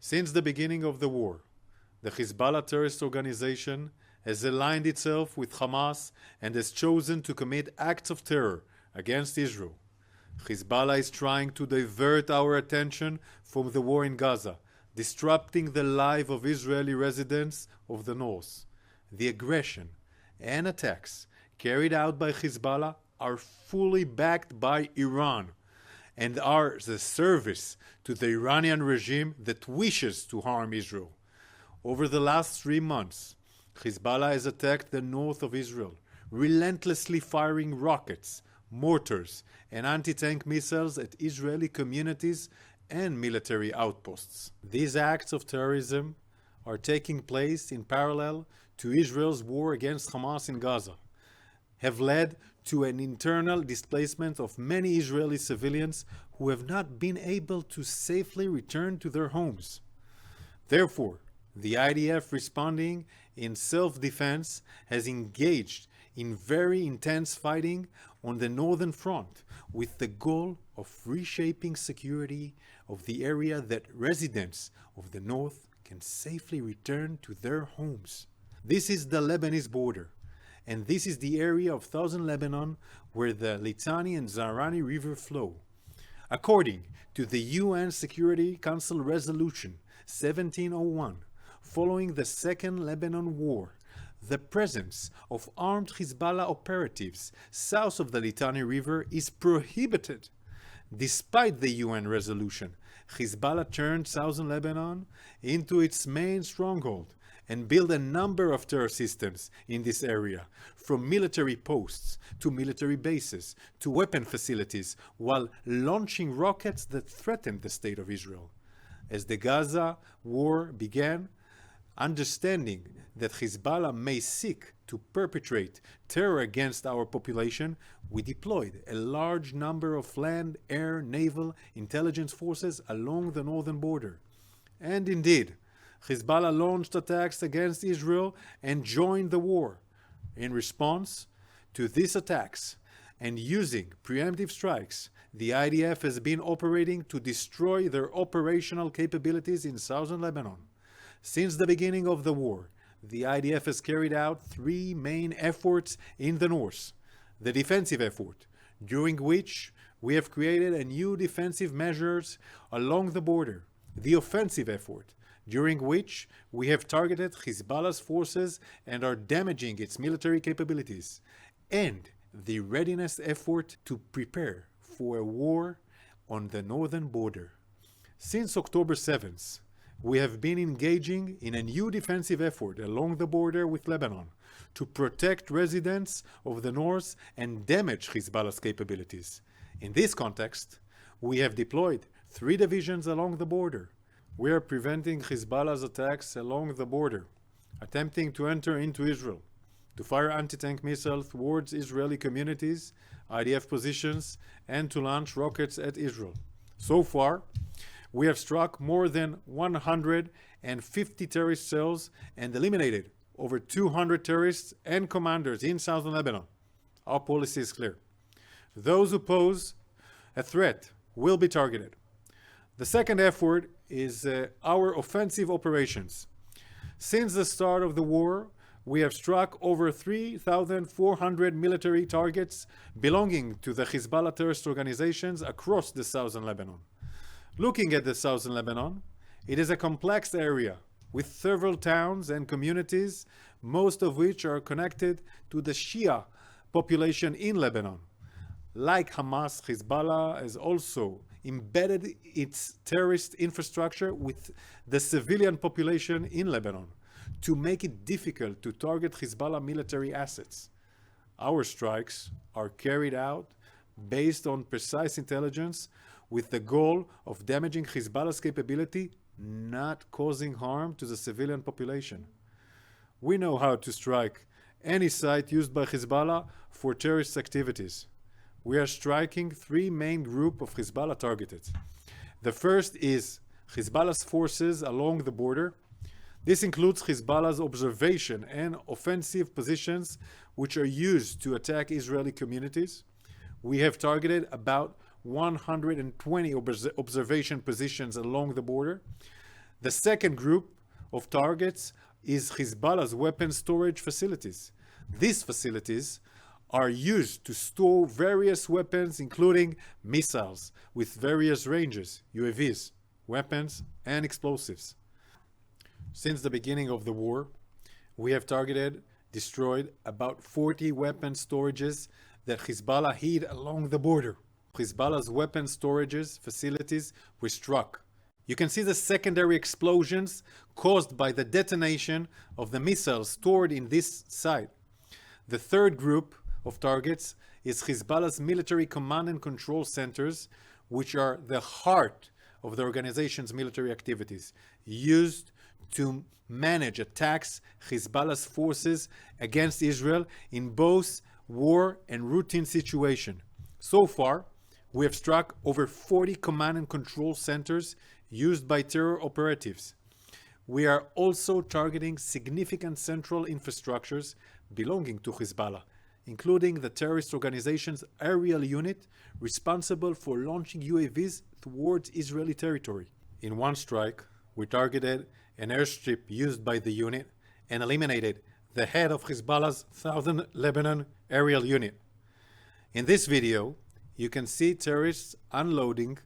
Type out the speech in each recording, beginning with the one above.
Since the beginning of the war, the Hezbollah terrorist organization has aligned itself with Hamas and has chosen to commit acts of terror against Israel. Hezbollah is trying to divert our attention from the war in Gaza, disrupting the life of Israeli residents of the north. The aggression and attacks carried out by Hezbollah are fully backed by Iran and are the service to the Iranian regime that wishes to harm Israel. Over the last 3 months, Hezbollah has attacked the north of Israel, relentlessly firing rockets, mortars, and anti-tank missiles at Israeli communities and military outposts. These acts of terrorism are taking place in parallel to Israel's war against Hamas in Gaza, have led to an internal displacement of many Israeli civilians who have not been able to safely return to their homes. Therefore, the IDF, responding in self-defense, has engaged in very intense fighting on the northern front with the goal of reshaping security of the area that residents of the north can safely return to their homes. This is the Lebanese border, and this is the area of southern Lebanon where the Litani and Zahrani River flow. According to the UN Security Council Resolution 1701, following the Second Lebanon War, the presence of armed Hezbollah operatives south of the Litani River is prohibited. Despite the UN resolution, Hezbollah turned southern Lebanon into its main stronghold and built a number of terror systems in this area, from military posts to military bases to weapon facilities, while launching rockets that threatened the state of Israel. As the Gaza war began, understanding that Hezbollah may seek to perpetrate terror against our population, we deployed a large number of land, air, naval intelligence forces along the northern border. And indeed, Hezbollah launched attacks against Israel and joined the war. In response to these attacks and using preemptive strikes, the IDF has been operating to destroy their operational capabilities in southern Lebanon. Since the beginning of the war, the IDF has carried out 3 main efforts in the north. The defensive effort, during which we have created a new defensive measures along the border. The offensive effort, during which we have targeted Hezbollah's forces and are damaging its military capabilities. And the readiness effort to prepare for a war on the northern border. Since October 7th, we have been engaging in a new defensive effort along the border with Lebanon to protect residents of the north and damage Hezbollah's capabilities. In this context, we have deployed 3 divisions along the border. We are preventing Hezbollah's attacks along the border, attempting to enter into Israel, to fire anti-tank missiles towards Israeli communities, IDF positions, and to launch rockets at Israel. So far, we have struck more than 150 terrorist cells and eliminated over 200 terrorists and commanders in southern Lebanon. Our policy is clear. Those who pose a threat will be targeted. The second effort is our offensive operations. Since the start of the war, we have struck over 3,400 military targets belonging to the Hezbollah terrorist organizations across the southern Lebanon. Looking at the southern Lebanon, it is a complex area with several towns and communities, most of which are connected to the Shia population in Lebanon. Like Hamas, Hezbollah has also embedded its terrorist infrastructure with the civilian population in Lebanon to make it difficult to target Hezbollah military assets. Our strikes are carried out based on precise intelligence with the goal of damaging Hezbollah's capability, not causing harm to the civilian population. We know how to strike any site used by Hezbollah for terrorist activities. We are striking 3 main groups of Hezbollah targeted. The first is Hezbollah's forces along the border. This includes Hezbollah's observation and offensive positions which are used to attack Israeli communities. We have targeted about 120 observation positions along the border. The second group of targets is Hezbollah's weapon storage facilities. These facilities are used to store various weapons, including missiles with various ranges, UAVs, weapons, and explosives. Since the beginning of the war, we have destroyed about 40 weapon storages that Hezbollah hid along the border. Hezbollah's weapon storages facilities were struck. You can see the secondary explosions caused by the detonation of the missiles stored in this site. The third group of targets is Hezbollah's military command and control centers, which are the heart of the organization's military activities, used to manage attacks Hezbollah's forces against Israel in both war and routine situation. So far, we have struck over 40 command and control centers used by terror operatives. We are also targeting significant central infrastructures belonging to Hezbollah, including the terrorist organization's aerial unit responsible for launching UAVs towards Israeli territory. In one strike, we targeted an airstrip used by the unit and eliminated the head of Hezbollah's Southern Lebanon aerial unit. In this video, you can see terrorists unloading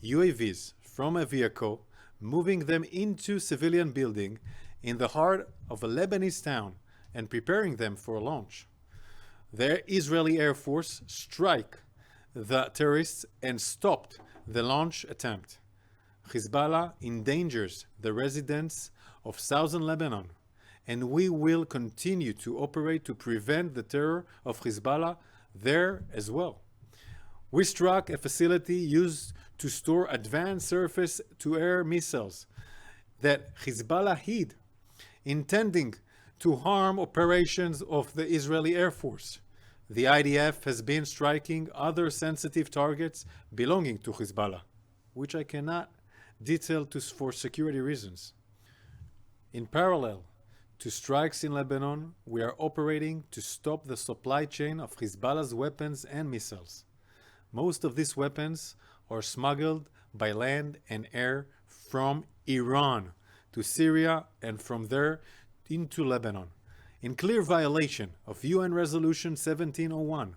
UAVs from a vehicle, moving them into civilian building in the heart of a Lebanese town and preparing them for a launch. The Israeli Air Force struck the terrorists and stopped the launch attempt. Hezbollah endangers the residents of southern Lebanon, and we will continue to operate to prevent the terror of Hezbollah there as well. We struck a facility used to store advanced surface-to-air missiles that Hezbollah hid, intending to harm operations of the Israeli Air Force. The IDF has been striking other sensitive targets belonging to Hezbollah, which I cannot detail for security reasons. In parallel to strikes in Lebanon, we are operating to stop the supply chain of Hezbollah's weapons and missiles. Most of these weapons are smuggled by land and air from Iran to Syria and from there into Lebanon, in clear violation of UN Resolution 1701.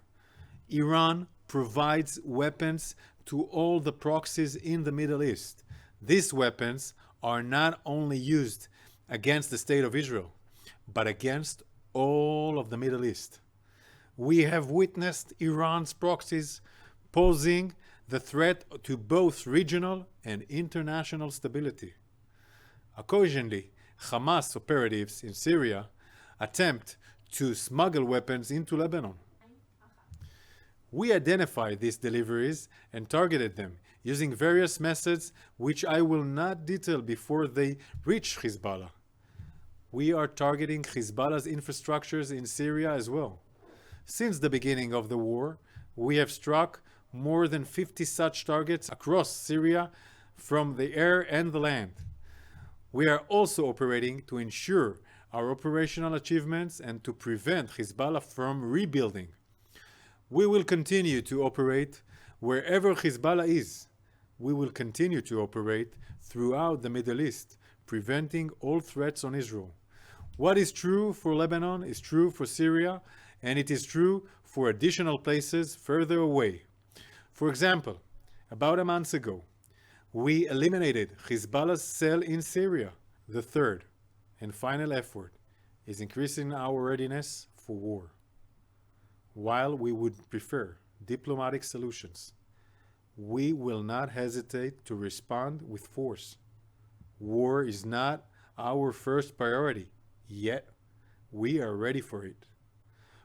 Iran provides weapons to all the proxies in the Middle East. These weapons are not only used against the State of Israel, but against all of the Middle East. We have witnessed Iran's proxies posing the threat to both regional and international stability. Occasionally, Hamas operatives in Syria attempt to smuggle weapons into Lebanon. We identified these deliveries and targeted them using various methods which I will not detail before they reach Hezbollah. We are targeting Hezbollah's infrastructures in Syria as well. Since the beginning of the war, we have struck more than 50 such targets across Syria from the air and the land. We are also operating to ensure our operational achievements and to prevent Hezbollah from rebuilding. We will continue to operate wherever Hezbollah is. We will continue to operate throughout the Middle East, preventing all threats on Israel. What is true for Lebanon is true for Syria, and it is true for additional places further away. For example, about a month ago, we eliminated Hezbollah's cell in Syria. The third and final effort is increasing our readiness for war. While we would prefer diplomatic solutions, we will not hesitate to respond with force. War is not our first priority, yet we are ready for it.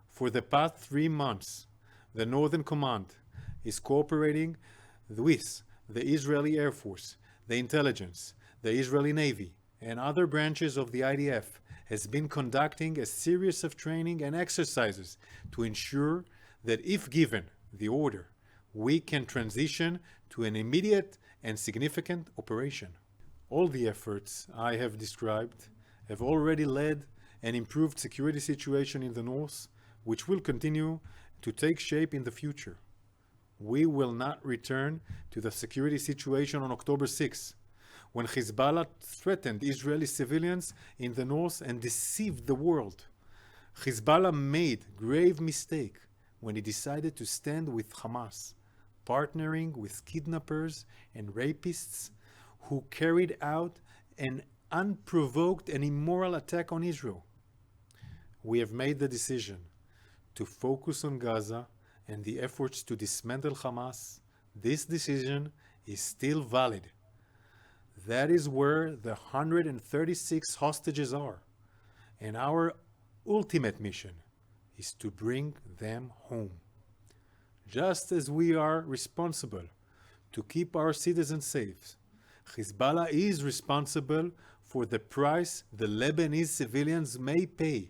For the past 3 months, the Northern Command is cooperating with the Israeli Air Force, the intelligence, the Israeli Navy, and other branches of the IDF has been conducting a series of training and exercises to ensure that if given the order, we can transition to an immediate and significant operation. All the efforts I have described have already led an improved security situation in the north, which will continue to take shape in the future. We will not return to the security situation on October 6. when Hezbollah threatened Israeli civilians in the north and deceived the world. Hezbollah made grave mistake when he decided to stand with Hamas, partnering with kidnappers and rapists who carried out an unprovoked and immoral attack on Israel. We have made the decision to focus on Gaza and the efforts to dismantle Hamas. This decision is still valid. That is where the 136 hostages are, and our ultimate mission is to bring them home. Just as we are responsible to keep our citizens safe, Hezbollah is responsible for the price the Lebanese civilians may pay.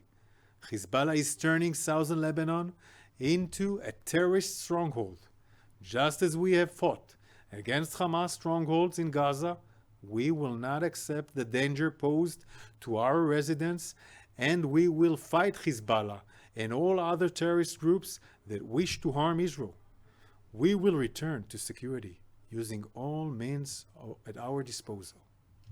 Hezbollah is turning southern Lebanon into a terrorist stronghold. Just as we have fought against Hamas strongholds in Gaza, we will not accept the danger posed to our residents, and we will fight Hezbollah and all other terrorist groups that wish to harm Israel. We will return to security using all means at our disposal.